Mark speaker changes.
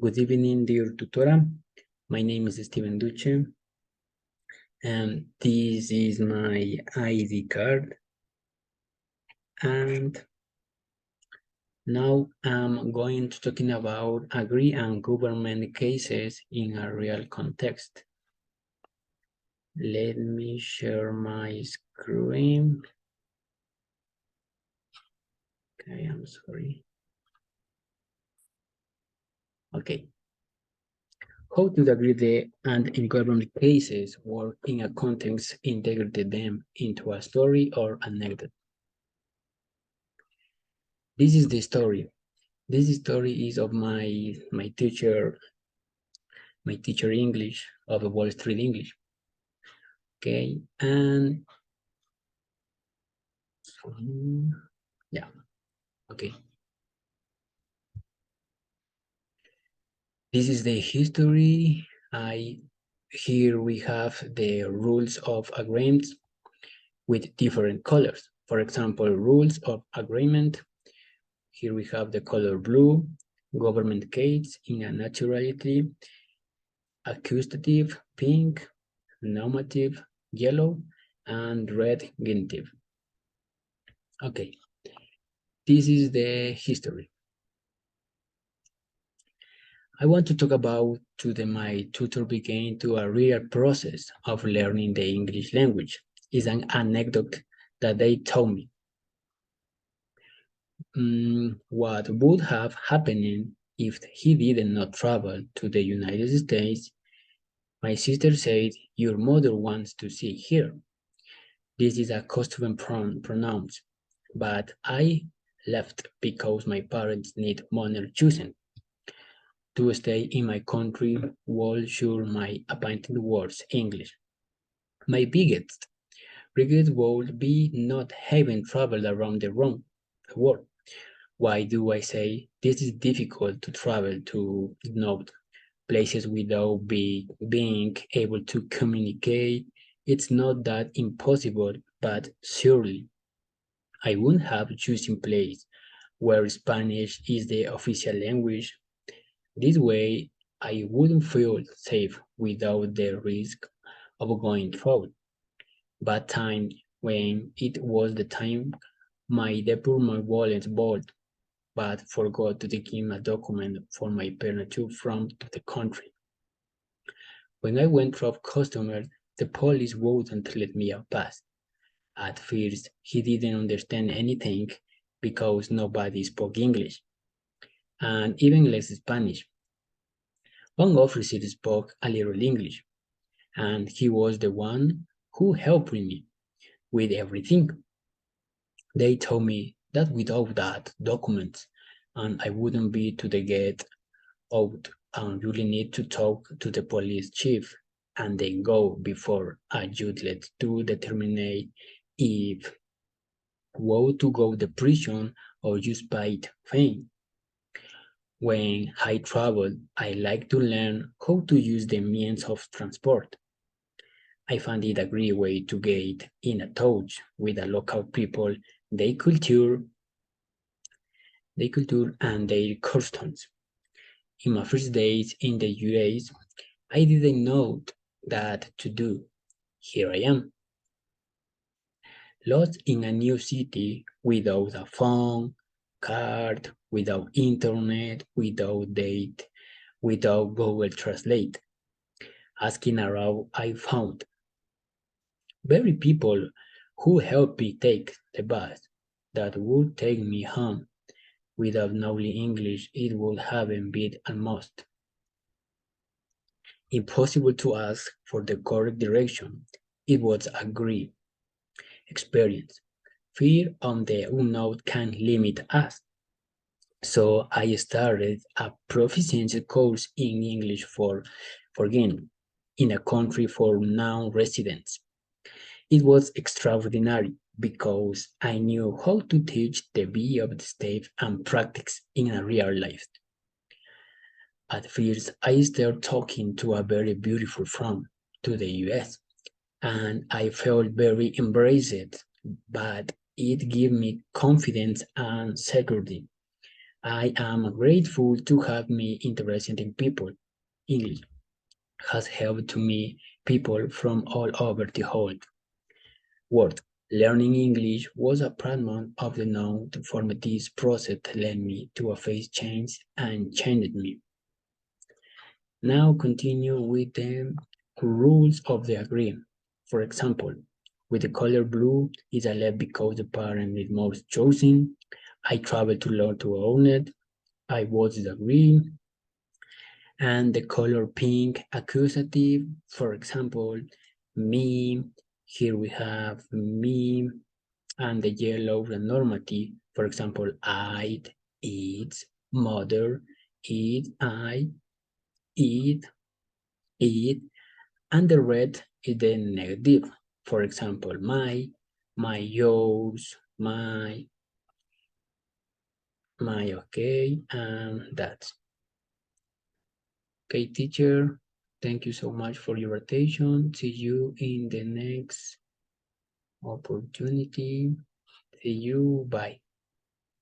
Speaker 1: Good evening, dear tutora. My name is Steven Duce, and this is my ID card. And now I'm going to talking about agree and government cases in a real context. Let me share my screen. Okay, I'm sorry. Okay. How to agree and in government cases work in a context, integrate them into a story or anecdote. This is the story. This story is of my teacher English of Wall Street English. Okay, and yeah, okay. This is the history. Here we have the rules of agreements with different colors. For example, rules of agreement. Here we have the color blue, government case in a naturality, accusative pink, normative yellow, and red genitive. Okay, this is the history. I want to talk about my tutor began to a real process of learning the English language. It's an anecdote that they told me. What would have happened if he did not travel to the United States? My sister said, your mother wants to see here. This is a custom pronouns, but I left because my parents need money choosing. To stay in my country while sure my appointed words English. My biggest regret would be not having traveled around the world. Why do I say this is difficult to travel to note places without being able to communicate? It's not that impossible, but surely I wouldn't have chosen place where Spanish is the official language. This way, I wouldn't feel safe without the risk of going through bad times when it was the time my my wallet bought, but forgot to take in a document for my parents to from the country. When I went through customer, the police wouldn't let me pass. At first, he didn't understand anything because nobody spoke English, and even less Spanish. One officer spoke a little English, and he was the one who helped me with everything. They told me that without that document, and I wouldn't be to the get out and really need to talk to the police chief and then go before a judge to determine if would to go to prison or just paid fine. When I travel, I like to learn how to use the means of transport. I found it a great way to get in a touch with the local people, their culture and their customs. In my first days in the US, I didn't know that to do. Here I am, lost in a new city without a phone, card, without internet, without date, without Google Translate. Asking around, I found very people who helped me take the bus that would take me home. Without knowing English, it would have been almost impossible to ask for the correct direction. It was a great experience. Fear of the unknown can limit us. So I started a proficiency course in English for again in a country for non-residents. It was extraordinary because I knew how to teach the be of the state and practice in a real life. At first, I started talking to a very beautiful from to the US, and I felt very embraced, but it gave me confidence and security. I am grateful to have me interested in people. English has helped to me people from all over the whole world. Learning English was a paramount of the known to form this process that led me to a face change and changed me. Now continue with the rules of the agreement. For example, with the color blue is a left because the parent is most chosen. I travel to learn to own it. I was agree. And the color pink accusative, for example, me. Here we have me, and the yellow the normative, for example, I, eat, mother, eat, I, eat, eat, and the red is the negative. For example, my, yours, my, okay, and that's okay, teacher. Thank you so much for your attention. See you in the next opportunity. See you. Bye.